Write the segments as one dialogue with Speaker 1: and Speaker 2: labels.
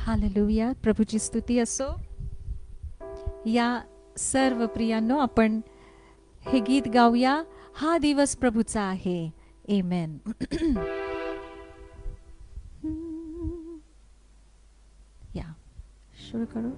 Speaker 1: Hallelujah. प्रभूची स्तुती असो. या सर्व प्रियांनो, आपण हे गीत गाऊया. हा दिवस प्रभूचा आहे. आमेन. या सुरू करू.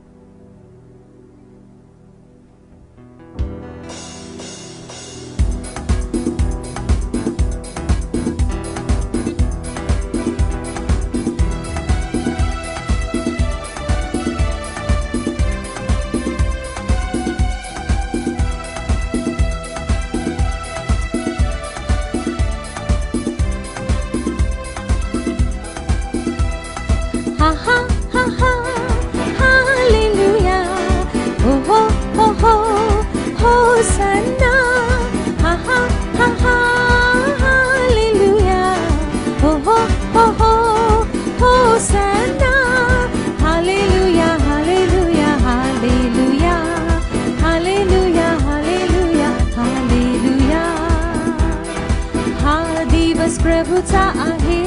Speaker 1: प्रभूचा आहे.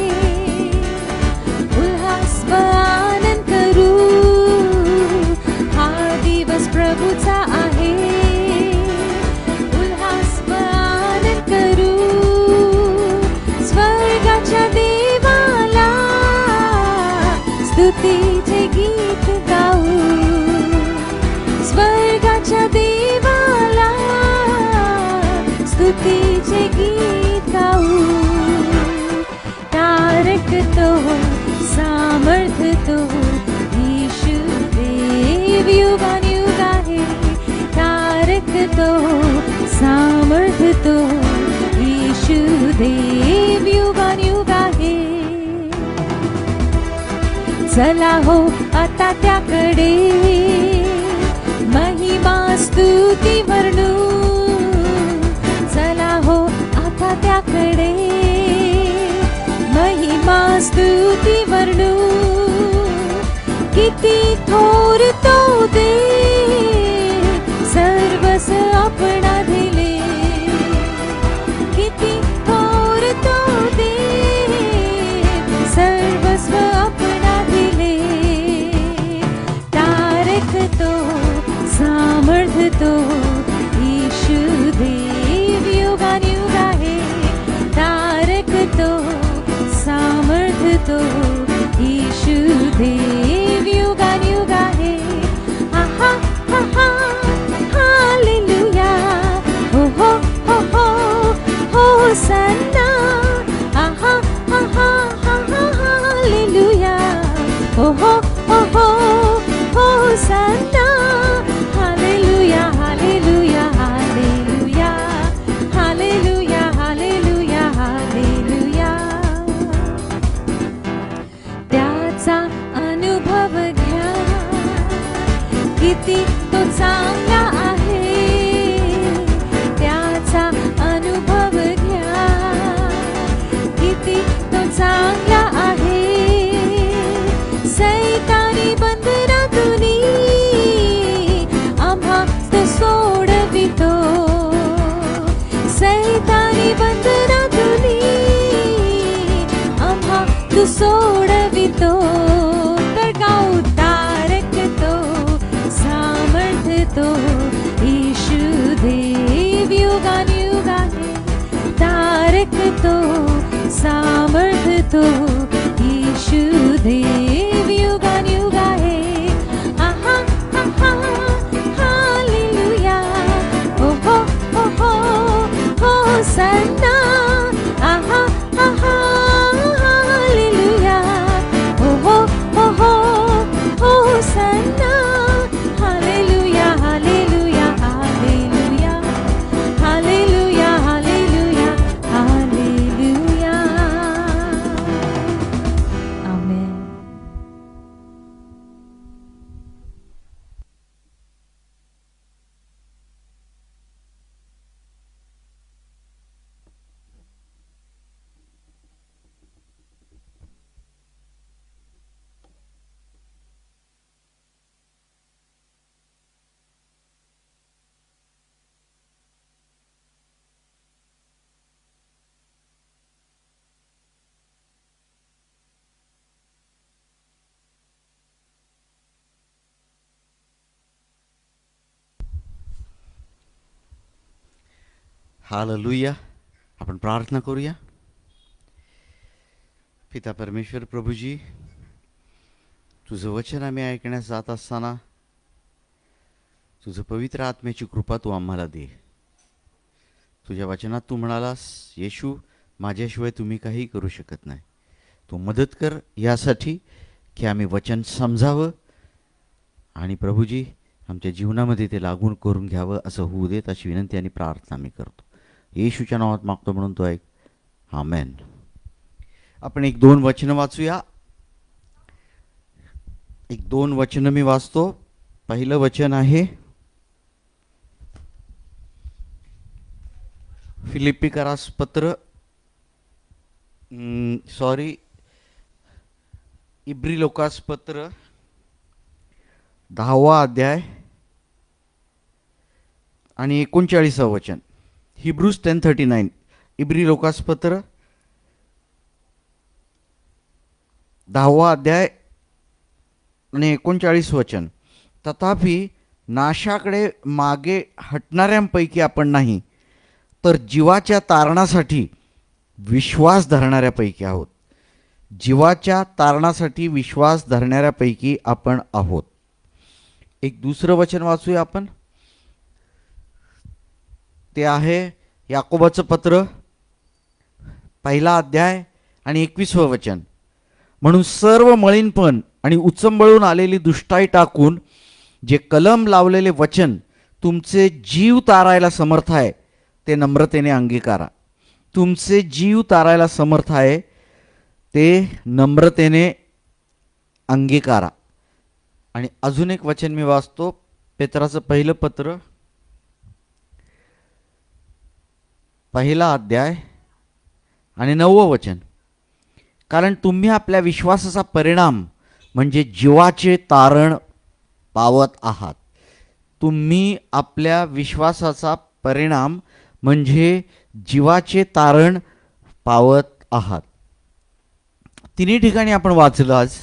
Speaker 1: उल्हास व आनंद करू. हा दिवस प्रभूचा आहे. उल्हास व आनंद करू. स्वर्गाच्या देवाला स्तुतीचे गीत गाऊ. स्वर्गाच्या देवाला स्तुतीचे गीत गाऊ. तो सामर्थ तो यीशु देव युगानुयुग आहे. तारक तो सामर्थ तो यीशु देव युगानुयुग आहे. चला हो आता त्याकडे महिमा स्तुती वर्णू. चला हो आता त्याकडे महिमा स्तुती वर्णू. किती थोर तो दे सर्वस आपणा दिले. किती थोर तो दे सर्वस्व आपणा दिले. तारक तो सामर्थ तो यीशु देव युगानुयुग आहे. तारक तो सामर्थ तो यीशु देव युगानुयुग आहे. आहा आहा हालेलुया. हो हो हो हो होसन्ना. आहा आहा हालेलुया. हो हो हो हो Hosanna. Hallelujah hallelujah hallelujah hallelujah hallelujah hallelujah. त्याचा अनुभव घ्या किती तो चांगला आहे. त्याचा अनुभव घ्या किती तो चांगला आहे. सैतानी बंधनातून आम्हा तो सोडवितो. सैतानी बंधनातून आम्हा तो सोडवितो. तर गाऊ तारक तो सामर्थ तो यीशु देव युगानुयुग आहे. तारक तो सामर्थ तो यीशु देव युगानुयुग आहे.
Speaker 2: हालेलुया. आपण प्रार्थना करूया. पिता परमेश्वर प्रभूजी, तुझं वचन आम्ही ऐकण्यास जात असताना तुझं पवित्र आत्म्याची कृपा तू आम्हाला दे. तुझ्या वचनात तू म्हणालास, येशू, माझ्याशिवाय तुम्ही काही करू शकत नाही. तू मदत कर यासाठी की आम्ही वचन समजावं आणि प्रभूजी आमच्या जीवनामध्ये ते लागू करून घ्यावं, असं होऊ देत अशी विनंती आणि प्रार्थना मी करतो. येशूच्या नावात मागतो म्हणून तो ऐक. आमेन. आपण एक दोन वचनं वाचूया. एक दोन वचनं मी वाचतो. पहिलं वचन आहे फिलिप्पिकरास पत्र इब्री लोकास पत्र 10वा अध्याय आणि 39व वचन. हिब्रूज 10:39. इब्री लोकास पत्र 10वा अध्याय आणि 39 वचन. तथापि नाशाकडे मागे हटणाऱ्यांपैकी आपण नाही, तर जीवाच्या तारणासाठी विश्वास धरणाऱ्यापैकी आहोत. जीवाच्या तारणासाठी विश्वास धरणाऱ्यापैकी आपण आहोत. एक दुसरं वचन वाचूया आपण. ते आहे याकोबाचं पत्र 1 अध्याय आणि 21वं वचन. म्हणून सर्व मळीनपण आणि उचंबळून आलेली दुष्टाई टाकून जे कलम लावलेले वचन तुमचे जीव तारायला समर्थ आहे ते नम्रतेने अंगीकारा. तुमचे जीव तारायला समर्थ आहे ते नम्रतेने अंगीकारा. आणि अजून एक वचन मी वाचतो. पेत्राचं पहिलं पत्र 1 अध्याय आणि 9वं वचन. कारण तुम्ही आपल्या विश्वासाचा परिणाम म्हणजे जीवाचे तारण पावत आहात. तुम्ही आपल्या विश्वासाचा परिणाम म्हणजे जीवाचे तारण पावत आहात. तिन्ही ठिकाणी आपण वाचलं आज,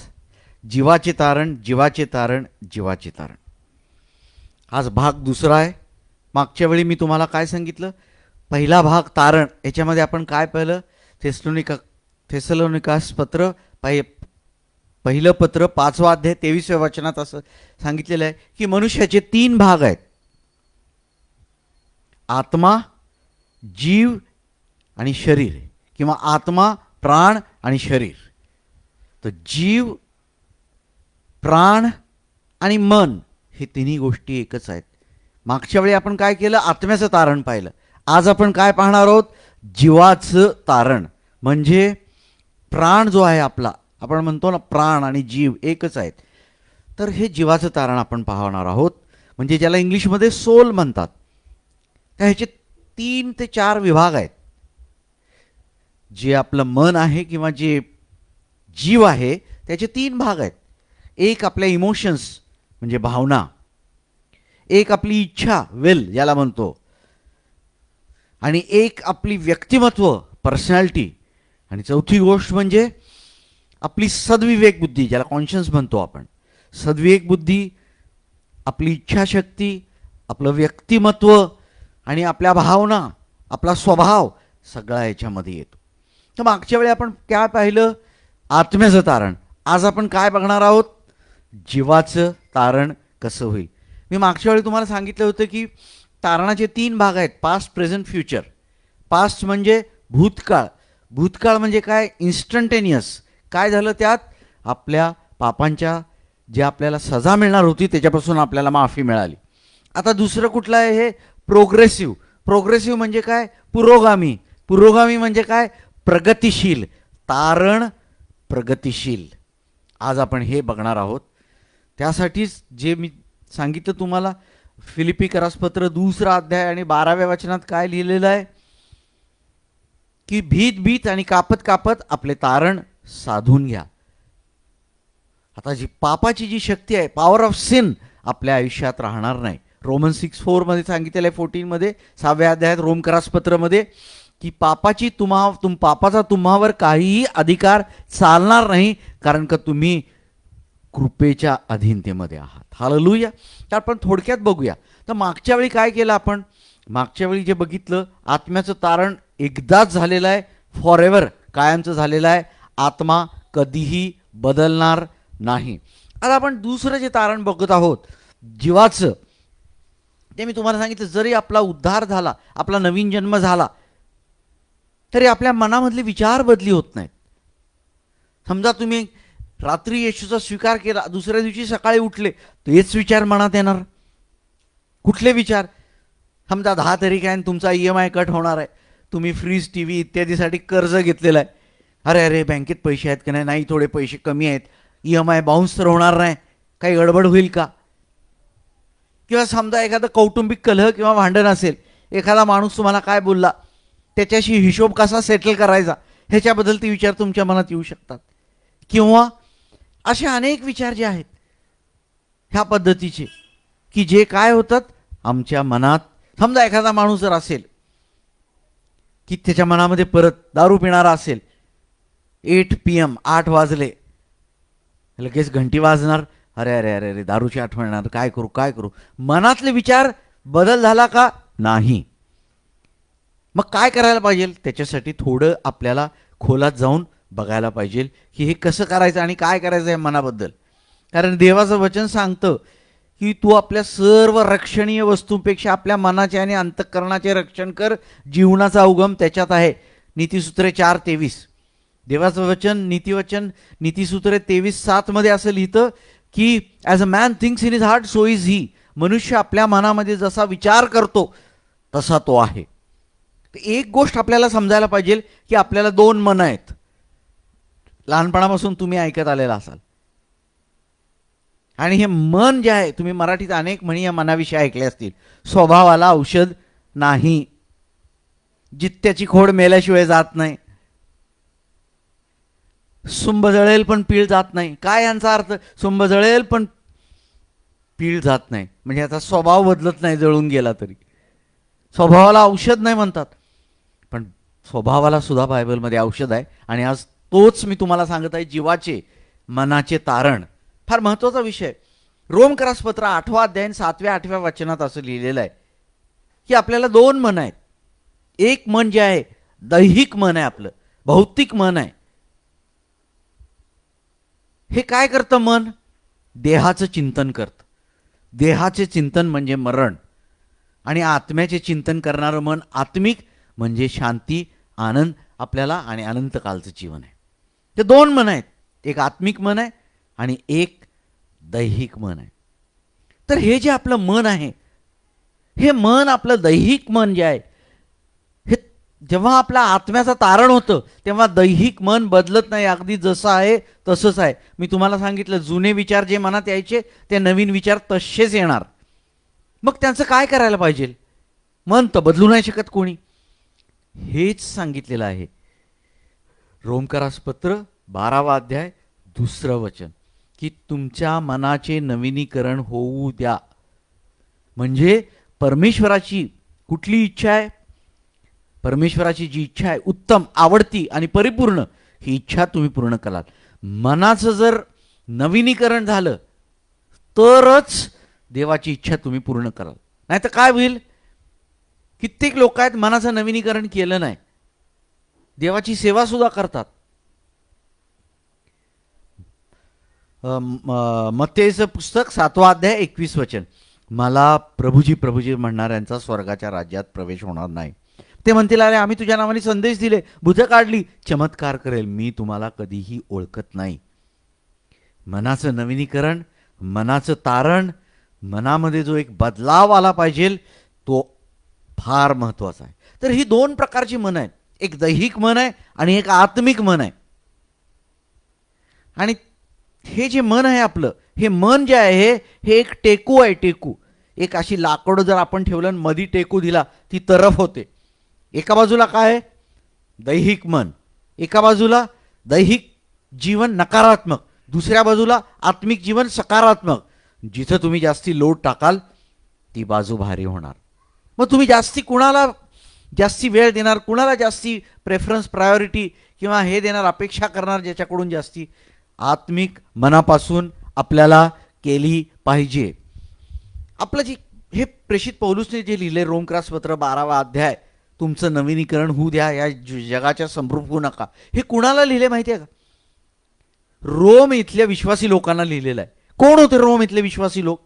Speaker 2: जीवाचे तारण, जीवाचे तारण, जीवाचे तारण. आज भाग दुसरा आहे. मागच्या वेळी मी तुम्हाला काय सांगितलं? पहिला भाग तारण, याच्यामध्ये आपण काय पाहिलं? थेसलोनिकास पत्र पहिलं पत्र 5वा अध्याय 23व्या वचनात असं सांगितलेलं आहे की मनुष्याचे 3 भाग आहेत: आत्मा, जीव आणि शरीर, किंवा आत्मा, प्राण आणि शरीर. तर जीव, प्राण आणि मन हे तिन्ही गोष्टी एकच आहेत. मागच्या वेळी आपण काय केलं? आत्म्याचं तारण पाहिलं. आज आपण काय पाहणार आहोत? जीवाचं तारण. म्हणजे प्राण जो आहे आपला, आपण म्हणतो ना प्राण आणि जीव एकच आहेत, तर हे जीवाचं तारण आपण पाहणार आहोत. म्हणजे ज्याला इंग्लिशमध्ये सोल म्हणतात. तर ह्याचे 3 ते 4 विभाग आहेत. जे आपलं मन आहे किंवा जे जीव आहे त्याचे 3 भाग आहेत. एक आपल्या इमोशन्स म्हणजे भावना, एक आपली इच्छा विल ज्याला म्हणतो, आणि एक आपली व्यक्तिमत्व पर्सनॅलिटी, आणि चौथी गोष्ट म्हणजे आपली सद्विवेक बुद्धी ज्याला कॉन्शियन्स म्हणतो आपण. सद्विवेक बुद्धी, आपली इच्छाशक्ती, आपलं व्यक्तिमत्व आणि आपल्या भावना, आपला स्वभाव सगळा याच्यामध्ये येतो. तर मागच्या वेळी आपण काय पाहिलं? आत्म्याचं तारण. आज आपण काय बघणार आहोत? जीवाचं तारण कसं होईल. मी मागच्या वेळी तुम्हाला सांगितलं होतं की तारणाचे 3 भाग आहेत: पास्ट, प्रेझेंट, फ्युचर. पास्ट म्हणजे भूतकाळ. भूतकाळ म्हणजे काय? इन्स्टंटेनियस. काय झालं त्यात? आपल्या पापांच्या जे आपल्याला सजा मिळणार होती त्याच्यापासून आपल्याला माफी मिळाली. आता दुसरं कुठलं आहे? हे प्रोग्रेसिव्ह. प्रोग्रेसिव्ह म्हणजे काय? पुरोगामी. पुरोगामी म्हणजे काय? प्रगतिशील. तारण प्रगतिशील. आज आपण हे बघणार आहोत. त्यासाठीच जे मी सांगितलं तुम्हाला, फिलिप्पिकरास पत्र 2 अध्याय आणि 12व्या वचनात काय लिहिलेलं आहे की भीत आणि कापत कापत आपले तारण साधून घ्या. आता जी पापाची जी शक्ती आहे, पॉवर ऑफ सिन, आपल्या आयुष्यात राहणार नाही. रोमन 6:4 मध्ये सांगितलेलं आहे, 14 मध्ये 6व्या अध्यायात रोमकरास पत्रमध्ये, की पापाचा तुम्हावर काहीही अधिकार चालणार नाही, कारण का तुम्ही कृपेच्या अधीनतेमध्ये आहात. हालेलुया. तर आपण थोडक्यात बघूया. तर मागच्या वेळी काय केलं आपण? मागच्या वेळी जे बघितलं, आत्म्याचं तारण एकदाच झालेलं आहे, फॉर एव्हर, कायमचं झालेलं आहे. आत्मा कधीही बदलणार नाही. आता आपण दुसरं जे तारण बघत आहोत जीवाचं, ते मी तुम्हाला सांगितलं, जरी आपला उद्धार झाला, आपला नवीन जन्म झाला, तरी आपल्या मनामधले विचार बदली होत नाहीत. समजा तुम्ही रात्री येशूचा स्वीकार केला, दुसऱ्या दिवशी सकाळी उठले, तेच विचार मनात येणार. कुठले विचार? समजा 10 तारीख आहे आणि तुमचा EMI कट होणार आहे, तुम्ही फ्रीज, TV इत्यादीसाठी कर्ज घेतलेलं आहे. अरे अरे, बँकेत पैसे आहेत का नाही? नाही, थोडे पैसे कमी आहेत. EMI बाउन्स तर होणार नाही, काही गडबड होईल का? किंवा समजा एखादं कौटुंबिक कलह किंवा भांडण असेल, एखादा माणूस तुम्हाला काय बोलला, त्याच्याशी हिशोब कसा सेटल करायचा, ह्याच्याबद्दल ते विचार तुमच्या मनात येऊ शकतात. किंवा असे अनेक विचार जे आहेत ह्या पद्धतीचे, की जे काय होतात आमच्या मनात. समजा एखादा माणूस जर असेल की त्याच्या मनामध्ये परत दारू पिणारा असेल, 8 PM 8 वाजले, लगेच घंटी वाजणार, अरे अरे अरे अरे, दारूची आठवण येणार, काय करू काय करू. मनातले विचार बदल झाला का? नाही. मग काय करायला पाहिजे? त्याच्यासाठी थोडं आपल्याला खोलात जाऊन बघायला पाहिजे की हे कसं करायचं आणि काय करायचं आहे मनाबद्दल. कारण देवाचं वचन सांगतं की तू आपल्या सर्व रक्षणीय वस्तूंपेक्षा आपल्या मनाचे आणि अंतःकरणाचे रक्षण कर, जीवनाचा उगम त्याच्यात आहे. नीतिसूत्रे 4:23. देवाचं वचन, नीतिवचन, नीतिसूत्रे 23:7 मध्ये असं लिहितं की as a man thinks in his heart so is he. मनुष्य आपल्या मनामध्ये जसा विचार करतो तसा तो आहे. एक गोष्ट आपल्याला समजायला पाहिजे की आपल्याला 2 मनं आहेत. लहानपणापासून तुम्ही ऐकत आलेला असाल. आणि हे मन जे आहे, तुम्ही मराठीत अनेक म्हणी या मनाविषयी ऐकले असतील. स्वभावाला औषध नाही, जित्याची खोड मेल्याशिवाय जात नाही, सुंब जळेल पण पीळ जात नाही. काय यांचा अर्थ? सुंब जळेल पण पीळ जात नाही, म्हणजे याचा स्वभाव बदलत नाही जळून गेला तरी. स्वभावाला औषध नाही म्हणतात, पण स्वभावाला सुद्धा बायबलमध्ये औषध आहे. आणि आज तोच मी तुम्हाला सांगत आहे, जीवाचे, मनाचे तारण. फार महत्त्वाचा विषय. रोमकरासपत्र 8वा अध्याय 7व्या-8व्या वचनात असं लिहिलेलं आहे की आपल्याला 2 मन आहेत. एक मन जे आहे दैहिक मन आहे, आपलं भौतिक मन आहे. हे काय करतं मन? देहाचं चिंतन करतं. देहाचे चिंतन म्हणजे मरण, आणि आत्म्याचे चिंतन करणारं मन आत्मिक म्हणजे शांती, आनंद आपल्याला आणि अनंतकालचं जीवन आहे. ते 2 मन आहेत, एक आत्मिक मन आहे आणि एक दैहिक मन आहे. तर हे जे आपलं मन आहे, हे मन, आपलं दैहिक मन जे आहे, हे जेव्हा आपल्या आत्म्याचं तारण होतं तेव्हा दैहिक मन बदलत नाही, अगदी जसं आहे तसंच आहे. मी तुम्हाला सांगितलं, जुने विचार जे मनात यायचे ते नवीन विचार तसेच येणार. मग त्यांचं काय करायला पाहिजे? मन तर बदलू नाही शकत कोणी. हेच सांगितलेलं आहे रोमकरासपत्र 12वा अध्याय 2रं वचन, की तुमच्या मनाचे नवीनीकरण होऊ द्या. म्हणजे परमेश्वराची कुठली इच्छा आहे? परमेश्वराची जी इच्छा आहे, उत्तम, आवडती आणि परिपूर्ण, ही इच्छा तुम्ही पूर्ण कराल. मनाचं जर नवीनीकरण झालं तरच देवाची इच्छा तुम्ही पूर्ण कराल. नाही तर काय होईल? कित्येक लोक आहेत मनाचं नवीनीकरण केलं नाही, देवाची सेवा सुद्धा करतात. मत्तेचं पुस्तक 7वा अध्याय 21 वचन, मला प्रभुजी प्रभुजी म्हणणाऱ्यांचा स्वर्गाच्या राज्यात प्रवेश होणार नाही. ते म्हणतील, अरे आम्ही तुझ्या नावाने संदेश दिले, भुतं काढली, चमत्कार करेल, मी तुम्हाला कधीही ओळखत नाही. मनाचं नवीनीकरण, मनाचं तारण, मनामध्ये जो एक बदलाव आला पाहिजे तो फार महत्वाचा आहे. तर ही 2 प्रकारची मन आहेत, एक दैहिक मन आहे आणि एक आत्मिक मन आहे. आणि हे जे मन आहे आपलं, हे मन जे आहे हे एक टेकू आहे. टेकू, एक अशी लाकडं जर आपण ठेवलं आणि मधी टेकू दिला, ती तरफ होते. एका बाजूला काय आहे? दैहिक मन. एका बाजूला दैहिक जीवन नकारात्मक, दुसऱ्या बाजूला आत्मिक जीवन सकारात्मक. जिथं तुम्ही जास्ती लोड टाकाल ती बाजू भारी होणार. मग तुम्ही जास्ती कुणाला जास्ती वेळ देणार, कुणाला जास्ती प्रेफरन्स, प्रायोरिटी किंवा हे देणार, अपेक्षा करणार ज्याच्याकडून जास्ती? आत्मिक मनापासून आपल्याला केली पाहिजे. आपलं जी हे प्रेषित पौलुसने जे लिहिले रोमक्रासपत्र 12वा अध्याय, तुमचं नवीनीकरण होऊ द्या, या जगाच्या समरूप होऊ नका, हे कुणाला लिहिले माहिती आहे का? रोम इथल्या विश्वासी लोकांना लिहिलेलं आहे. कोण होते रोम इथले विश्वासी लोक?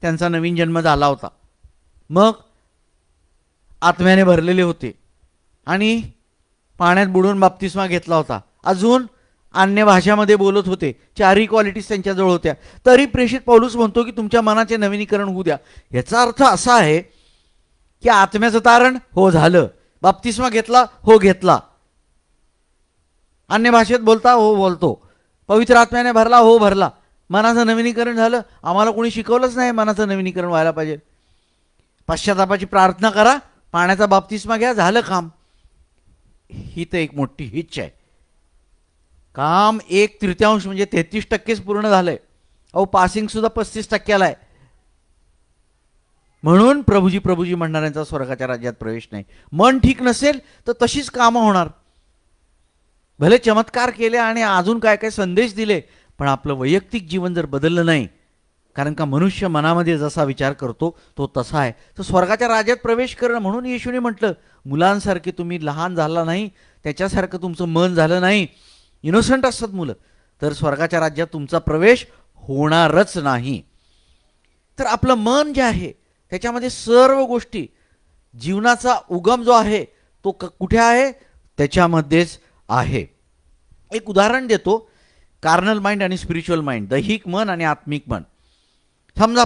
Speaker 2: त्यांचा नवीन जन्म झाला होता, मग आत्म्याने भरलेले होते आणि पाण्यात बुडून बाप्तिस्मा घेतला होता, अजून अन्य भाषामध्ये बोलत होते, चारही क्वालिटीज त्यांच्याजवळ होत्या. तरी प्रेषित पौलुस म्हणतो की तुमच्या मनाचे नवीनीकरण होऊ द्या. याचा अर्थ असा आहे की आत्म्याचं तारण हो झालं, बाप्तिस्मा घेतला हो घेतला, अन्य भाषेत बोलता हो बोलतो, पवित्र आत्म्याने भरला हो भरला, मनाचं नवीनीकरण झालं. आम्हाला कोणी शिकवलंच नाही मनाचं नवीनीकरण व्हायला पाहिजे. पश्चातापाची प्रार्थना करा, पाण्याचा बाप्तिस्मा घ्या, झालं काम. ही तर एक मोठी हिच आहे. काम 1/3 म्हणजे 33% पूर्ण झालंय. अहो पासिंग सुद्धा 35%ला आहे. म्हणून प्रभुजी प्रभुजी म्हणणाऱ्यांचा स्वर्गाच्या राज्यात प्रवेश नाही. मन ठीक नसेल तर तशीच कामं होणार. भले चमत्कार केले आणि अजून काय काय संदेश दिले, पण आपलं वैयक्तिक जीवन जर बदललं नाही, कारण का मनुष्य मनामध्ये जसा विचार करतो तो तसा आहे, तर स्वर्गाच्या राज्यात प्रवेश करणं. म्हणून येशूने म्हटलं, मुलांसारखे तुम्ही लहान झाला नाही, त्याच्यासारखं तुमचं मन झालं नाही, इनोसंट असतात मुलं, तर स्वर्गाच्या राज्यात तुमचा प्रवेश होणारच नाही. तर आपलं मन जे आहे त्याच्यामध्ये सर्व गोष्टी, जीवनाचा उगम जो आहे तो कुठे आहे? त्याच्यामध्येच आहे. एक उदाहरण देतो, कार्नल माइंड आणि स्पिरिच्युअल माइंड, दैहिक मन आणि आत्मिक मन. समजा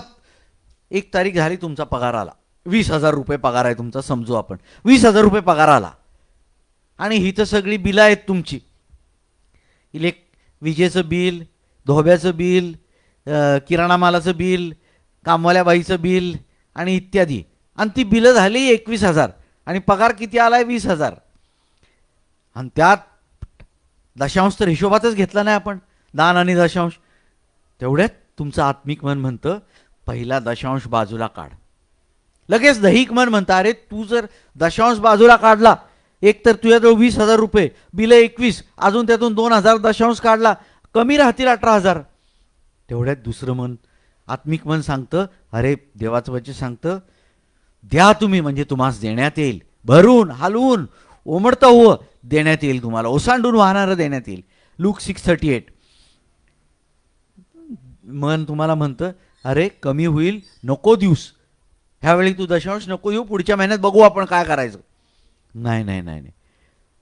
Speaker 2: 1 तारीख झाली, तुमचा पगार आला, 20,000 रुपये पगार आहे तुमचा, समजू आपण 20,000 रुपये पगार आला, आणि ही तर सगळी बिलं आहेत तुमची, विजेचं बिल, धोब्याचं बिल, किराणा मालाचं बिल, कामवाल्या बाईचं बिल आणि इत्यादी, आणि ती बिलं झाली 21,000 आणि पगार किती आलाय? 20,000. आणि त्यात दशांश तर हिशोबातच घेतला नाही आपण, दान आणि दशांश. तेवढ्यात तुमचं आत्मिक मन म्हणतं पहिला दशांश बाजूला काढ. लगेच दैहिक मन म्हणतं, अरे तू जर दशांश बाजूला काढला, एक तर तुझ्याजवळ 20,000 रुपये, बिलं 21, अजून त्यातून 2,000 दशांश काढला, कमी राहतील 18,000. तेवढ्यात दुसरं मन, आत्मिक मन सांगतं, अरे देवाचं वचन सांगतं, द्या तुम्ही म्हणजे तुम्हाला देण्यात येईल, भरून हलवून ओमडतं हो देण्यात येईल, तुम्हाला ओसांडून वाहणारं देण्यात येईल. लूक 6:38. मन तुम्हाला म्हणतं, अरे कमी होईल, नको दिवस, ह्यावेळी तू दशांश नको देऊ, पुढच्या महिन्यात बघू आपण काय करायचं. नाही नाही नाही नाही,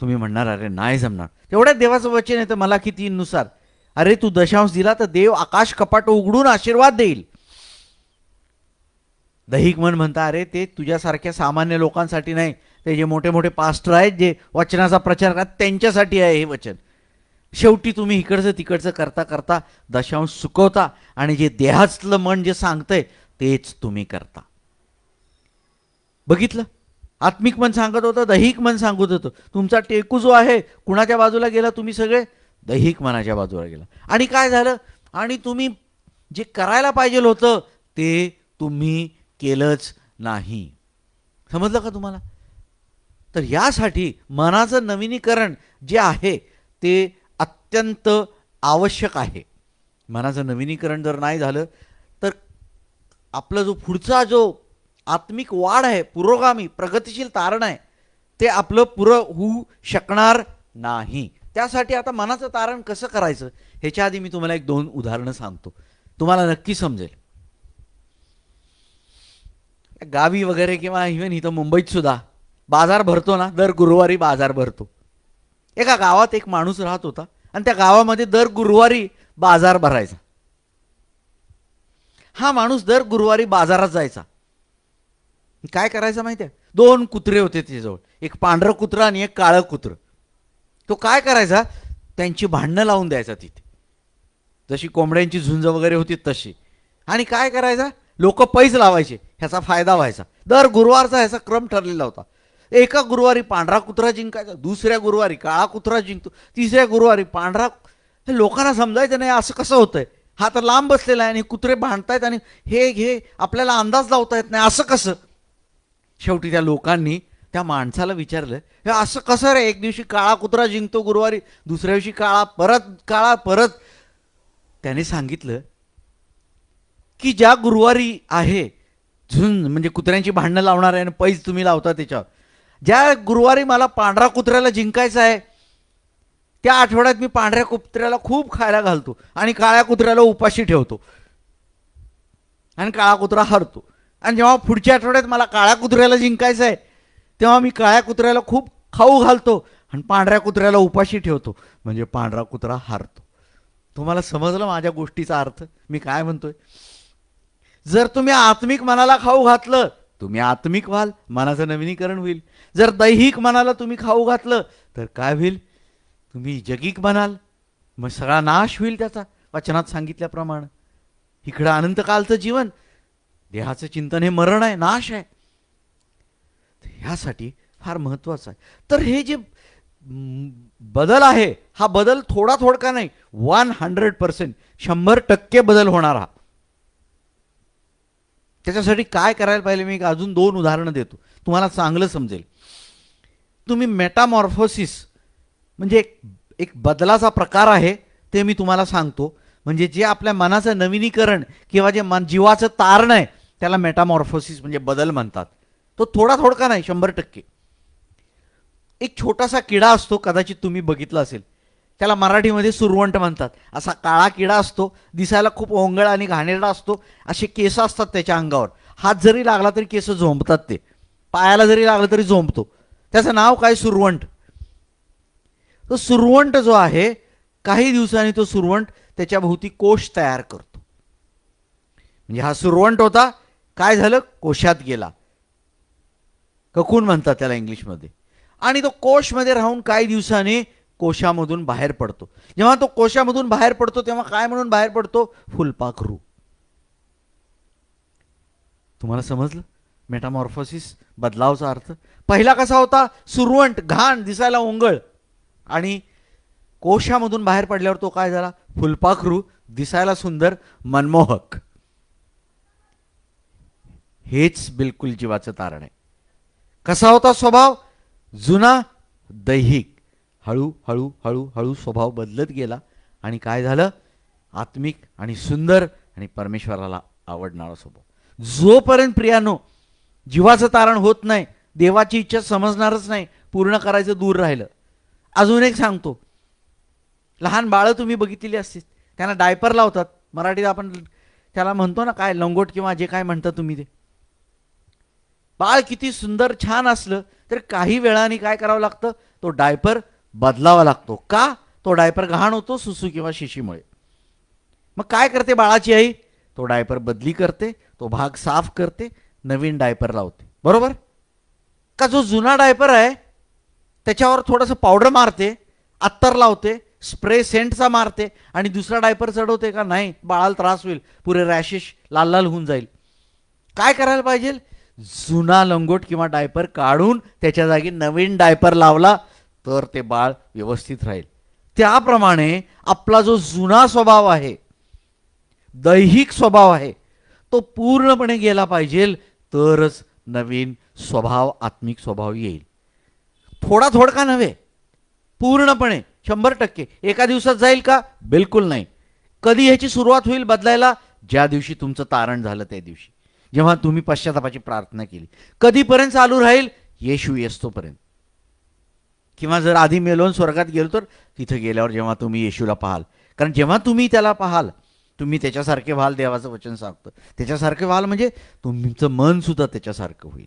Speaker 2: तुम्ही म्हणणार अरे नाही जमणार. तेवढ्यात देवाचं वचन येतं मलाकी 3:3, अरे तू दशांश दिला तर देव आकाश कपाट उघडून आशीर्वाद देईल. दैहिक मन म्हणता, अरे ते तुझ्यासारख्या सामान्य लोकांसाठी नाही, ते जे मोठे मोठे पास्टर आहेत जे वचनाचा प्रचार करतात त्यांच्यासाठी आहे हे वचन. शेवटी तुम्ही इकडचं तिकडचं करता करता दशांश चुकवता, आणि जे देहातलं मन जे सांगतंय तेच तुम्ही करता. बघितलं, आत्मिक मन सांगत होतं, दैहिक मन सांगत होतं. तुमचा टेकू जो आहे कुणाच्या बाजूला गेला? तुम्ही सगळे दैहिक मनाच्या बाजूला गेला. आणि काय झालं? आणि तुम्ही जे करायला पाहिजे होतं ते तुम्ही केलंच नाही. समजलं का तुम्हाला? तर यासाठी मनाचं नवीनीकरण जे आहे ते अत्यंत आवश्यक आहे. मनाचं नवीनीकरण जर नाही झालं तर आपला जो पुढचा जो आत्मिक वाढ आहे, पुरोगामी प्रगतिशील तारण आहे, ते आपलं पुरं होऊ शकणार नाही. त्यासाठी आता मनाचं तारण कसं करायचं ह्याच्या आधी मी तुम्हाला 1-2 उदाहरणं सांगतो, तुम्हाला नक्की समजेल. गावी वगैरे किंवा इव्हन इथं मुंबईत सुद्धा बाजार भरतो ना, दर गुरुवारी बाजार भरतो. एका गावात एक माणूस राहत होता आणि त्या गावामध्ये दर गुरुवारी बाजार भरायचा. हा माणूस दर गुरुवारी बाजारात जायचा. काय करायचं माहिती आहे? 2 कुत्रे होते त्याच्याजवळ, एक पांढरं कुत्रं आणि एक काळं कुत्रं. तो काय करायचा? त्यांची भांडणं लावून द्यायचा तिथे, जशी कोंबड्यांची झुंज वगैरे होती तशी. आणि काय करायचा? लोक पैस लावायचे, ह्याचा फायदा व्हायचा. दर गुरुवारचा ह्याचा क्रम ठरलेला होता. एका गुरुवारी पांढरा कुत्रा जिंकायचा, दुसऱ्या गुरुवारी काळा कुत्रा जिंकतो, तिसऱ्या गुरुवारी पांढरा. हे लोकांना समजायचं नाही असं कसं होतंय, हा तर लांब बसलेला आहे आणि कुत्रे भांडतायत आणि हे आपल्याला अंदाज लावता येत नाही, असं कसं. शेवटी त्या लोकांनी त्या माणसाला विचारलं, हे असं कसं रे, एक दिवशी काळा कुत्रा जिंकतो गुरुवारी, दुसऱ्या दिवशी काळा परत. त्याने सांगितलं की ज्या गुरुवारी आहे झुंज म्हणजे कुत्र्यांची भांडणं लावणार आहे आणि पैज तुम्ही लावता त्याच्यावर. ज्या गुरुवारी मला पांढरा कुत्र्याला जिंकायचं आहे त्या आठवड्यात मी पांढऱ्या कुत्र्याला खूप खायला घालतो आणि काळ्या कुत्र्याला उपाशी ठेवतो आणि काळा कुत्रा हरतो. आणि जेव्हा पुढच्या आठवड्यात मला काळ्या कुत्र्याला जिंकायचं आहे तेव्हा मी काळ्या कुत्र्याला खूप खाऊ घालतो आणि पांढऱ्या कुत्र्याला उपाशी ठेवतो, म्हणजे पांढरा कुत्रा हारतो. तुम्हाला समजलं माझ्या गोष्टीचा अर्थ मी काय म्हणतोय? जर तुम्ही आत्मिक मनाला खाऊ घातलं तुम्ही आत्मिक व्हाल, मनाचं नवीनीकरण होईल. जर दैहिक मनाला तुम्ही खाऊ घातलं तर काय होईल? तुम्ही जगिक बनाल, मग सगळा नाश होईल त्याचा, वचनात सांगितल्याप्रमाणे. इकडं अनंतकालचं जीवन, देहाचं चिंतन हे मरण आहे, नाश आहे. ह्यासाठी फार महत्वाचं आहे. तर हे जे बदल आहे हा बदल थोडा थोडका नाही, 100%, 100% बदल होणारा. त्याच्यासाठी काय करायला पाहिजे मी अजून 2 उदाहरणं देतो, तुम्हाला चांगलं समजेल. तुम्ही मेटामॉर्फोसिस म्हणजे एक बदलाचा प्रकार आहे ते मी तुम्हाला सांगतो. म्हणजे जे आपल्या मनाचं नवीनीकरण किंवा जे जीवाचं तारण आहे त्याला मेटामॉर्फोसिस म्हणजे बदल म्हणतात. तो थोडा थोडका नाही, 100%. एक छोटासा किडा असतो, कदाचित तुम्ही बघितला असेल, त्याला मराठीमध्ये सुरवंट म्हणतात. असा काळा किडा असतो, दिसायला खूप ओंगळ आणि घाणेरडा असतो, असे केस असतात त्याच्या अंगावर. हात जरी लागला तरी केस झोंबतात, ते पायाला जरी लागलं तरी झोंबतो. त्याचं नाव काय? सुरवंट. तो सुरवंट जो आहे काही दिवसांनी तो सुरवंट त्याच्या भोवती कोश तयार करतो. म्हणजे हा सुरवंट होता, काय झालं? कोशात गेला, ककून म्हणतात त्याला इंग्लिशमध्ये. आणि तो कोशमध्ये राहून काही दिवसांनी कोशामधून बाहेर पडतो. जेव्हा तो कोशामधून बाहेर पडतो तेव्हा काय म्हणून बाहेर पडतो? फुलपाखरू. तुम्हाला समजलं मेटामॉर्फोसिस, बदलावचा अर्थ? पहिला कसा होता? सुरवंट, घाण, दिसायला ओंगळ, आणि कोशामधून बाहेर पडल्यावर तो काय झाला? फुलपाखरू, दिसायला सुंदर, मनमोहक. हेच बिलकुल जीवाचं तारण आहे. कसा होता स्वभाव? जुना, दैहिक. हळू हळू हळू हळू स्वभाव बदलत गेला आणि काय झालं? आत्मिक आणि सुंदर आणि परमेश्वराला आवडणारा स्वभाव. जोपर्यंत प्रियानो जीवाचं तारण होत नाही, देवाची इच्छा समजणारच नाही, पूर्ण करायचं दूर राहिलं. अजून एक सांगतो, लहान बाळं तुम्ही बघितलेली असतील, त्यांना डायपर लावतात. मराठीत आपण त्याला म्हणतो ना काय, लंगोट किंवा जे काय म्हणता तुम्ही ते. बाळ किती सुंदर छान असलं तर काही वेळाने काय करावं लागतं? तो डायपर बदलावा लागतो. का? तो डायपर घाण होतो सुसू किंवा शिशीमुळे. मग काय करते बाळाची आई? तो डायपर बदली करते, तो भाग साफ करते, नवीन डायपर लावते. बरोबर का? जो जुना डायपर आहे त्याच्यावर थोडंसं पावडर मारते, अत्तर लावते, स्प्रे सेंटचा मारते आणि दुसरा डायपर चढवते का? नाही, बाळाला त्रास होईल, पुरे रॅशेस लाल लाल होऊन जाईल. काय करायला पाहिजे? जुना लंगोट किंवा डायपर काढून त्याच्या जागी नवीन डायपर लावला तर ते बाळ व्यवस्थित राहील. त्याप्रमाणे आपला जो जुना स्वभाव आहे, दैहिक स्वभाव आहे, तो पूर्णपणे गेला पाहिजे तरच नवीन स्वभाव, आत्मिक स्वभाव येईल. थोडा थोडका नव्हे, पूर्णपणे 100%. एका दिवसात जाईल का? बिलकुल नाही. कधी ह्याची सुरुवात होईल बदलायला? ज्या दिवशी तुमचं तारण झालं त्या दिवशी, जेव्हा तुम्ही पश्चातापाची प्रार्थना केली. कधीपर्यंत चालू राहील? येशू येस्तोपर्यंत. किंवा जर आधी मेलोन स्वर्गात गेलो तर तिथे गेल्यावर जेव्हा तुम्ही येशूला पाहाल, कारण जेव्हा तुम्ही त्याला पाहाल तुम्ही त्याच्यासारखे व्हाल. देवाचं वचन सांगतं त्याच्यासारखे व्हाल म्हणजे तुमचं मन सुद्धा त्याच्यासारखं होईल.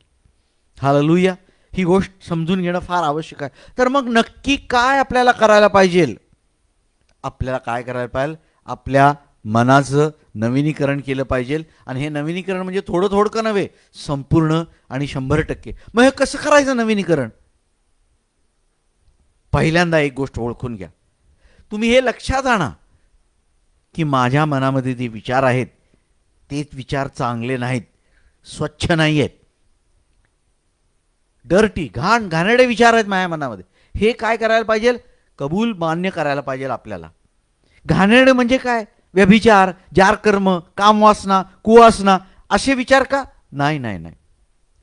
Speaker 2: हालेलुया. ही गोष्ट समजून घेणं फार आवश्यक आहे. तर मग नक्की काय आपल्याला करायला पाहिजे? आपल्याला काय करायला पाहिजे? आपल्या मनाचं नवीनीकरण केलं पाहिजे. आणि हे नवीनीकरण म्हणजे थोडं थोडकं नव्हे, संपूर्ण आणि 100%. मग हे कसं करायचं नवीनीकरण? पहिल्यांदा एक गोष्ट ओळखून घ्या. तुम्ही हे लक्षात आणा की माझ्या मनामध्ये जे विचार आहेत ते विचार चांगले नाहीत, स्वच्छ नाही आहेत, डर्टी, घाणेरडे विचार आहेत माझ्या मनामध्ये. हे काय करायला पाहिजे? कबूल, मान्य करायला पाहिजे आपल्याला. घाणेरडे म्हणजे काय? व्यभिचार, जारकर्म, कामवासना, कुवासना, असे विचार का? नाही नाही नाही.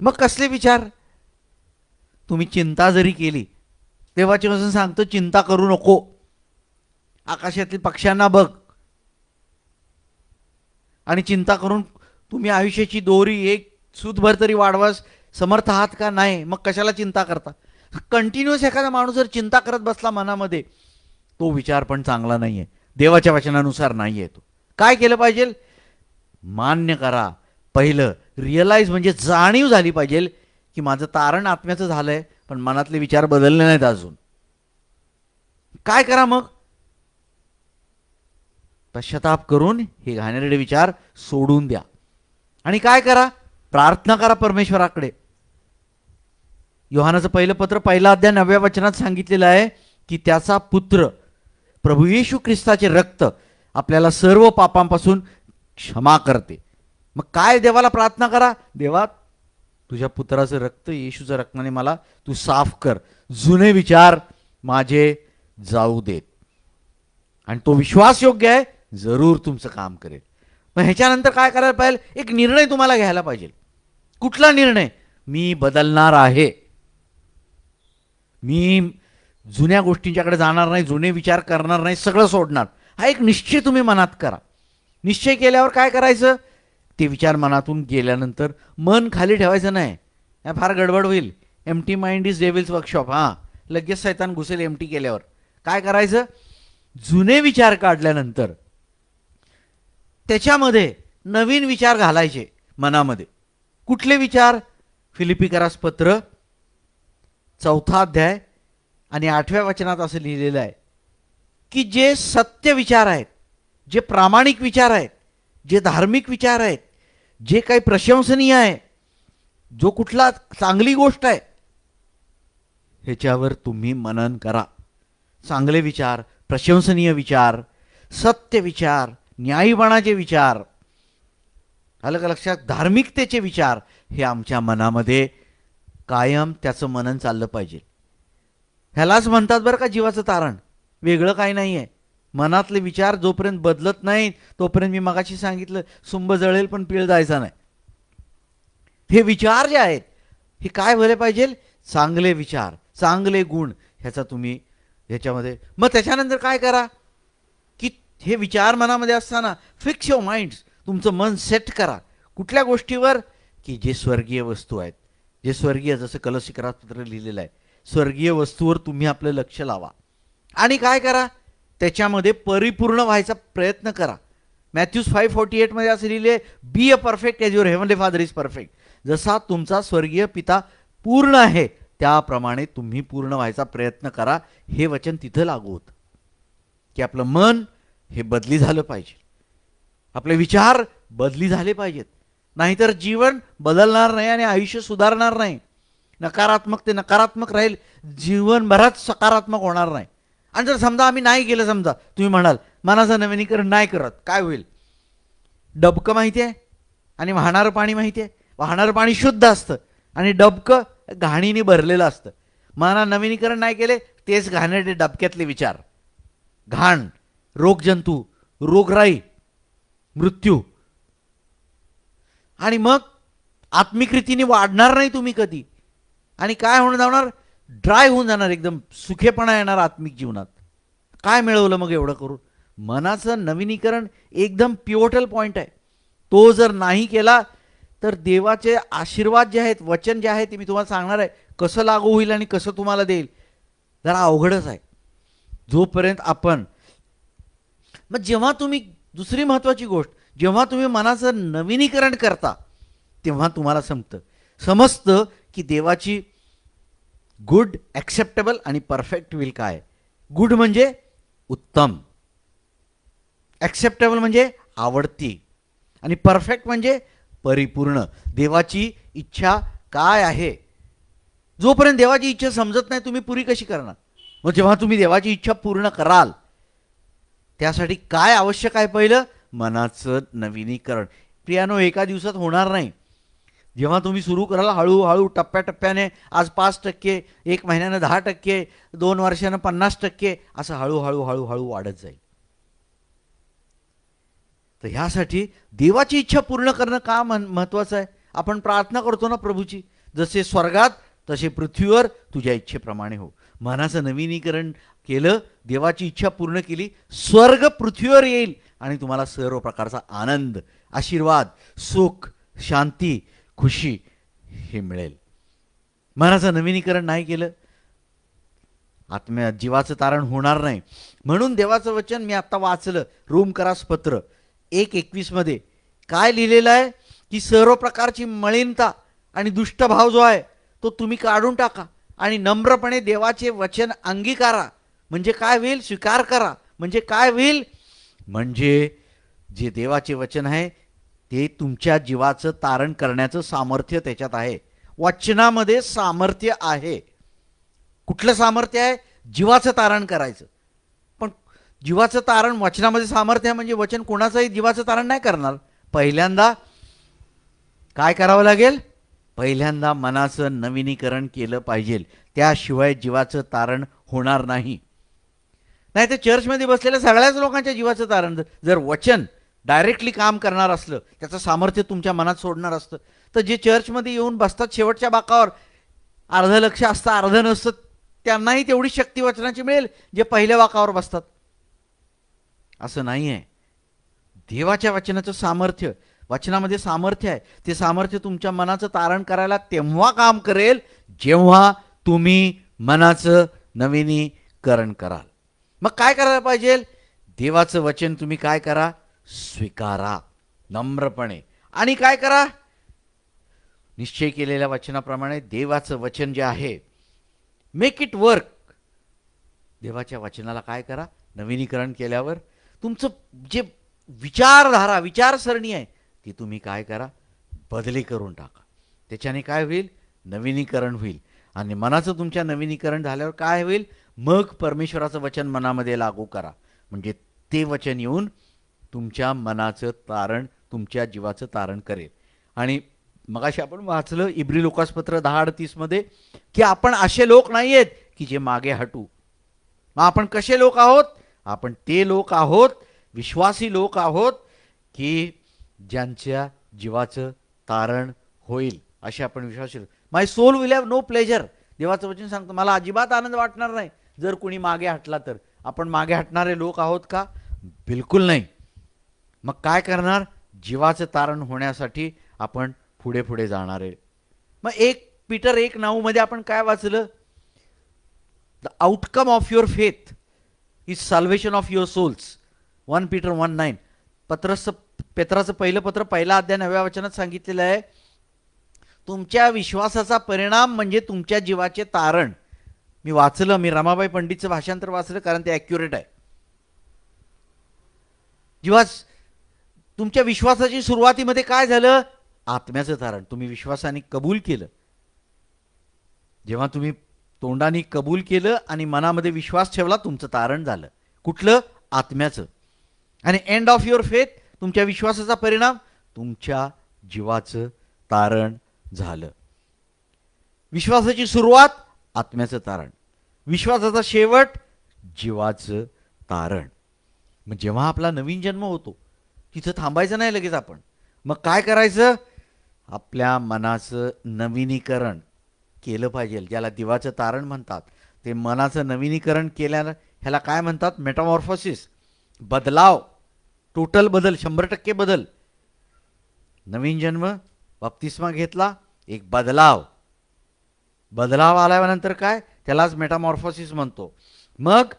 Speaker 2: मग कसले विचार? तुम्ही चिंता जरी केली, देवाचे वचन सांगतो चिंता करू नको. आकाशातील पक्ष्यांना बघ. आणि चिंता करून तुम्ही आयुष्याची दोरी एक सूतभर तरी वाढवास समर्थ आहात का? नाही. मग कशाला चिंता करता? कंटिन्युअस एखादा माणूस जर चिंता करत बसला मनामध्ये, तो विचार पण चांगला नाहीये, देवाच्या वचनानुसार नाहीये. तो काय केलं पाहिजे? मान्य करा. पहिलं रिअलाइज म्हणजे जाणीव झाली पाहिजे की माझं तारण आत्म्याचं झालंय, पण मनातले विचार बदलले नाहीत अजून. काय करा मग? पश्चाताप करून हे घाणेरडे विचार सोडून द्या. आणि काय करा? प्रार्थना करा परमेश्वराकडे. योहानाचं पहिलं पत्र 1 अध्याय 9व्या वचनात सांगितलेलं आहे की त्याचा पुत्र प्रभू येशू ख्रिस्ताचे रक्त आपल्याला सर्व पापांपासून क्षमा करते. मग काय देवाला प्रार्थना करा? देवा, तुझ्या पुत्राचं रक्त, येशूचं रक्ताने मला तू साफ कर, जुने विचार माझे जाऊ देत. आणि तो विश्वास योग्य आहे, जरूर तुमचं काम करेल. मग ह्याच्यानंतर काय करायला पाहिजे? एक निर्णय तुम्हाला घ्यायला पाहिजे. कुठला निर्णय? मी बदलणार आहे. मी जुन्या गोष्टींच्याकडे जाणार नाही, जुने विचार करणार नाही, सगळं सोडणार. हा एक निश्चय तुम्ही मनात करा. निश्चय केल्यावर काय करायचं? ते विचार मनातून गेल्यानंतर मन खाली ठेवायचं नाही. फार गडबड होईल. Empty mind is devil's workshop. लगेच शैतान घुसेल एम्प्टी केल्यावर. काय करायचं? जुने विचार काढल्यानंतर त्याच्यामध्ये नवीन विचार घालायचे मनामध्ये. कुठले विचार? फिलिपिकरास पत्र 4 अध्याय आणि 8व्या वचनात असं लिहिलेलं आहे की जे सत्य विचार आहेत, जे प्रामाणिक विचार आहेत, जे धार्मिक विचार आहेत, जे काही प्रशंसनीय आहे, जो कुठला चांगली गोष्ट आहे, ह्याच्यावर तुम्ही मनन करा. चांगले विचार, प्रशंसनीय विचार, सत्य विचार, न्यायीपणाचे विचार, आलं का लक्षात? धार्मिकतेचे विचार हे आमच्या मनामध्ये कायम त्याचं मनन चाललं पाहिजे. ह्यालाच म्हणतात बरं का जीवाचं तारण. वेगळं काही नाही आहे. मनातले विचार जोपर्यंत बदलत नाहीत तोपर्यंत, मी मगाशी सांगितलं, सुंब जळेल पण पीळ जायचा नाही. हे विचार जे आहेत हे काय झाले पाहिजे? चांगले विचार, चांगले गुण, ह्याचा तुम्ही ह्याच्यामध्ये. मग त्याच्यानंतर काय करा की हे विचार मनामध्ये असताना फिक्स युअर माइंड्स, तुमचं मन सेट करा. कुठल्या गोष्टीवर? की जे स्वर्गीय वस्तू आहेत, जे स्वर्गीय, जसं कलसीकरात पत्र लिहिलेलं आहे, स्वर्गीय वस्तूवर तुम्ही आपलं लक्ष लावा. आणि काय करा? त्याच्यामध्ये परिपूर्ण व्हायचा प्रयत्न करा. मॅथ्यूज 5:48 मध्ये असं लिहिले, be a perfect as your heavenly father is perfect. जसा तुमचा स्वर्गीय पिता पूर्ण आहे त्याप्रमाणे तुम्ही पूर्ण व्हायचा प्रयत्न करा. हे वचन तिथं लागू होतं की आपलं मन हे बदली झालं पाहिजे, आपले विचार बदली झाले पाहिजेत. नाहीतर जीवन बदलणार नाही आणि आयुष्य सुधारणार नाही. नकारात्मक ते नकारात्मक राहील, जीवन बराच सकारात्मक होणार नाही. आणि जर समजा आम्ही नाही केलं, समजा तुम्ही म्हणाल मनाचं नवीनीकरण नाही करत, काय होईल? डबकं माहिती आहे आणि वाहणारं पाणी माहिती आहे. वाहणारं पाणी शुद्ध असतं आणि डबकं घाणीने भरलेलं असतं. मना नवीनीकरण नाही केले, तेच घाणेरडे डबक्यातले विचार, घाण, रोगजंतू, रोगराई, मृत्यू. आणि मग आत्मिक रीतीने वाढणार नाही तुम्ही कधी. आणि काय होऊन जाणार? ड्राय होऊन जाणार, एकदम सुखेपणा येणार आत्मिक जीवनात. काय मिळवलं मग एवढं करून? मनाचं नवीनीकरण एकदम पिवटल पॉइंट आहे. तो जर नाही केला तर देवाचे आशीर्वाद जे आहेत, वचन जे आहे, ते मी तुम्हाला सांगणार आहे कसं लागू होईल आणि कसं तुम्हाला देईल. जरा अवघडच आहे. जोपर्यंत आपण, मग जेव्हा तुम्ही, दुसरी महत्वाची गोष्ट, जेव्हा तुम्ही मनाचं नवीनीकरण करता तेव्हा तुम्हाला समजतं की देवाची गुड, ॲक्सेप्टेबल आणि परफेक्ट विल काय. गुड म्हणजे उत्तम, ॲक्सेप्टेबल म्हणजे आवडती, आणि परफेक्ट म्हणजे परिपूर्ण. देवाची इच्छा काय आहे? जोपर्यंत देवाची इच्छा समजत नाही तुम्ही पुरी कशी करणार? मग जेव्हा तुम्ही देवाची इच्छा पूर्ण कराल त्यासाठी काय आवश्यक आहे? पहिलं मनाचं नवीनीकरण. प्रियानो, एका दिवसात होणार नाही. जेव्हा तुम्ही सुरू कराल हळूहळू टप्प्याटप्प्याने, आज 5%, 1 महिन्यानं 10%, 2 वर्षानं 50%, असं हळूहळू हळूहळू वाढत जाईल. तर ह्यासाठी देवाची इच्छा पूर्ण करणं का महत्वाचं आहे? आपण प्रार्थना करतो ना प्रभूची, जसे स्वर्गात तसे पृथ्वीवर तुझ्या इच्छेप्रमाणे हो. मनाचं नवीनीकरण केलं, देवाची इच्छा पूर्ण केली, स्वर्ग पृथ्वीवर येईल आणि तुम्हाला सर्व प्रकारचा आनंद, आशीर्वाद, सुख, शांती, खुशी हे मिळेल. मनाचं नवीनीकरण नाही केलं, जीवाचं तारण होणार नाही. म्हणून देवाचं वचन मी आता वाचलं, रोमकरास पत्र 1:21 मध्ये काय लिहिलेलं आहे की सर्व प्रकारची मलिनता आणि दुष्टभाव जो आहे तो तुम्ही काढून टाका आणि नम्रपणे देवाचे वचन अंगीकारा. म्हणजे काय होईल? स्वीकार करा. म्हणजे काय होईल? म्हणजे जे देवाचे वचन आहे ते तुमच्या जीवाचं तारण करण्याचं सामर्थ्य त्याच्यात आहे. वचनामध्ये सामर्थ्य आहे. कुठलं सामर्थ्य आहे? जीवाचं तारण करायचं. पण जीवाचं तारण वचनामध्ये सामर्थ्य आहे म्हणजे वचन कोणाचंही जीवाचं तारण नाही करणार. पहिल्यांदा काय करावं लागेल? पहिल्यांदा मनाचं नवीनीकरण केलं पाहिजे, त्याशिवाय जीवाचं तारण होणार नाही. नाही तर चर्चमध्ये बसलेल्या सगळ्याच लोकांच्या जीवाचं तारण जर वचन डायरेक्टली काम करणार असलं, त्याचं सामर्थ्य तुमच्या मनात सोडणार असतं, तर जे चर्चमध्ये येऊन बसतात शेवटच्या बाकावर, अर्ध लक्ष असतं अर्ध नसतं, त्यांनाही तेवढी शक्ती वचनाची मिळेल जे पहिल्या बाकावर बसतात. असं नाही आहे. देवाच्या वचनाचं सामर्थ्य, वचनामध्ये सामर्थ्य आहे. ते सामर्थ्य तुमच्या मनाचं तारण करायला तेव्हा काम करेल जेव्हा तुम्ही मनाचं नवीनीकरण कराल. मग काय करायला पाहिजे? देवाचं वचन तुम्ही काय करा? स्वीकारा नम्रपणे. आणि काय करा? निश्चय केलेल्या वचनाप्रमाणे देवाचं वचन जे आहे, मेक इट वर्क. देवाच्या वचनाला काय करा? नवीनीकरण केल्यावर तुमचं जे विचारधारा, विचारसरणी आहे ती तुम्ही काय करा? बदली करून टाका. त्याच्याने काय होईल? नवीनीकरण होईल. आणि मनाचं तुमच्या नवीनीकरण झाल्यावर काय होईल? मग परमेश्वराचं वचन मनामध्ये लागू करा. म्हणजे ते वचन येऊन तुमच्या मनाचं तारण, तुमच्या जीवाचं तारण करेल. आणि मगाशी आपण वाचलं इब्री लोकासपत्र 10:38 मध्ये की आपण असे लोक नाही आहेत की जे मागे हटू. मग आपण कसे लोक आहोत? आपण ते लोक आहोत, विश्वासी लोक आहोत की ज्यांच्या जीवाचं तारण होईल. असे आपण विश्वासी. My soul will have no pleasure. देवाचं वचन सांगतं मला अजिबात आनंद वाटणार नाही जर कुणी मागे हटला तर. आपण मागे हटणारे लोक आहोत का? बिलकुल नाही. मग काय करणार? जीवाचं तारण होण्यासाठी आपण पुढे पुढे जाणार आहे. मग 1 पीटर 1:9 मध्ये आपण काय वाचलं? The outcome of your faith is salvation of your souls. 1 Peter 1:9. पेत्राचं पहिलं पत्र 1 अध्याय 9व्या वचनात सांगितलेलं आहे तुमच्या विश्वासाचा परिणाम म्हणजे तुमच्या जीवाचे तारण. मी वाचलं, मी रमाबाई पंडितचं भाषांतर वाचलं कारण ते ॲक्युरेट आहे. तुमच्या विश्वासाची सुरुवातीमध्ये काय झालं? आत्म्याचं तारण. तुम्ही विश्वासाने कबूल केलं. जेव्हा तुम्ही तोंडाने कबूल केलं आणि मनामध्ये विश्वास ठेवला, तुमचं तारण झालं. कुठलं? आत्म्याचं. आणि एंड ऑफ युअर फेथ, तुमच्या विश्वासाचा परिणाम तुमच्या जीवाचं तारण झालं. विश्वासाची सुरुवात आत्म्याचं तारण, विश्वासाचा शेवट जीवाचं तारण. मग जेव्हा आपला नवीन जन्म होतो तिथं थांबायचं नाही लगेच आपण. मग काय करायचं? आपल्या मनाचं नवीनीकरण केलं पाहिजे, ज्याला दिवाचं तारण म्हणतात. ते मनाचं नवीनीकरण केल्यानं ह्याला काय म्हणतात? मेटामॉर्फोसिस, बदलाव, टोटल बदल, 100% बदल. नवीन जन्म, बप्तिस्मा घेतला, एक बदलाव आल्यानंतर काय? त्यालाच मेटामॉर्फोसिस म्हणतो. मग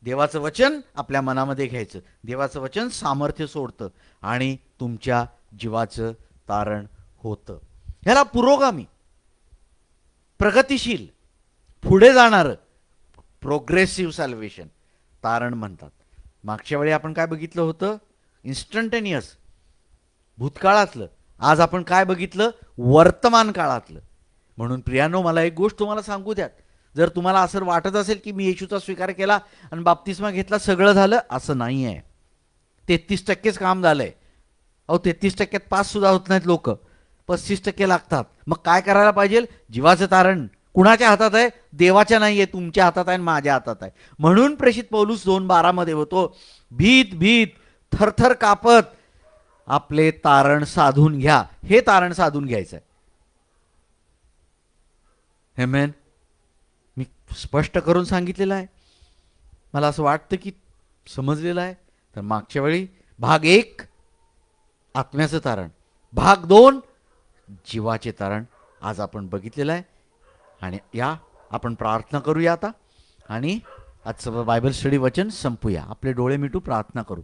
Speaker 2: देवाचं वचन आपल्या मनामध्ये घ्यायचं. देवाचं वचन सामर्थ्य सोडतं आणि तुमच्या जीवाचं तारण होतं. ह्याला पुरोगामी, प्रगतिशील, पुढे जाणारं प्रोग्रेसिव्ह सल्वेशन तारण म्हणतात. मागच्या वेळी आपण काय बघितलं होतं? इन्स्टंटेनियस, भूतकाळातलं. आज आपण काय बघितलं? वर्तमान काळातलं. म्हणून प्रियानो, मला एक गोष्ट तुम्हाला सांगू द्यात. जर तुम्हाला असं वाटत असेल की मी येशूचा स्वीकार केला आणि बाप्तिस्मा घेतला सगळं झालं, असं नाही आहे. 33%च काम झालंय. 33%त पास सुद्धा होत नाहीत लोक, 35% लागतात. मग काय करायला पाहिजे? जीवाचं तारण कुणाच्या हातात आहे? देवाच्या नाहीये, तुमच्या हातात आहे, माझ्या हातात आहे. म्हणून प्रेषित पौलुस 2:12 मध्ये होतो, भीत भीत थरथर कापत आपले तारण साधून घ्या. हे तारण साधून घ्यायचं आहे. आमेन. मी स्पष्ट करून सांगितलेलं आहे. मला असं वाटतं की समजलेलं आहे. तर मागच्या वेळी भाग 1 आत्म्याचं तारण, भाग 2 जीवाचे तारण आज आपण बघितलेलं आहे. आणि या आपण प्रार्थना करूया आता आणि आजचं बायबल स्टडी वचन संपूया. आपले डोळे मिटू प्रार्थना करू.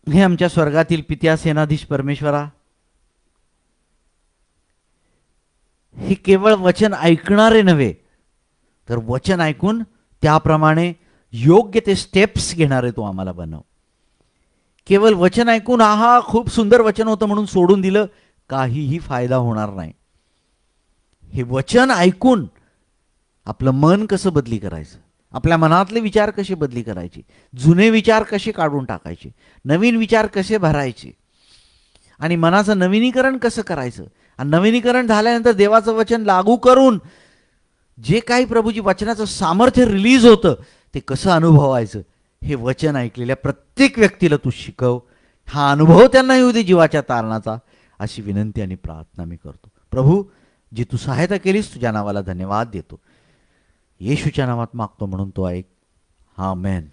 Speaker 2: हे आमच्या स्वर्गातील पित्या सेनाधीश परमेश्वरा, हे केवळ वचन ऐकणारे नव्हे, तर वचन ऐकून त्याप्रमाणे योग्य ते स्टेप्स घेणारे तू आम्हाला बनव. केवळ वचन ऐकून आहा खूप सुंदर वचन होतं म्हणून सोडून दिलं, काहीही फायदा होणार नाही. हे वचन ऐकून आपलं मन कसं बदली करायचं, आपल्या मनातले विचार कसे बदली करायचे, जुने विचार कसे काढून टाकायचे, नवीन विचार कसे भरायचे आणि मनाचं नवीनीकरण कसं करायचं. आणि नवीनीकरण झाल्यानंतर देवाचं वचन लागू करून जे काही प्रभूजी वचनाचं सामर्थ्य रिलीज होतं ते कसं अनुभवायचं, हे वचन ऐकलेल्या प्रत्येक व्यक्तीला तू शिकव. हा अनुभव त्यांना येऊ दे जीवाच्या तारणाचा, अशी विनंती आणि प्रार्थना मी करतो. प्रभू, जी तू सहायता केलीस तुझ्या नावाला धन्यवाद देतो. येशूच्या नावात मागतो म्हणून तो ऐक. आमेन.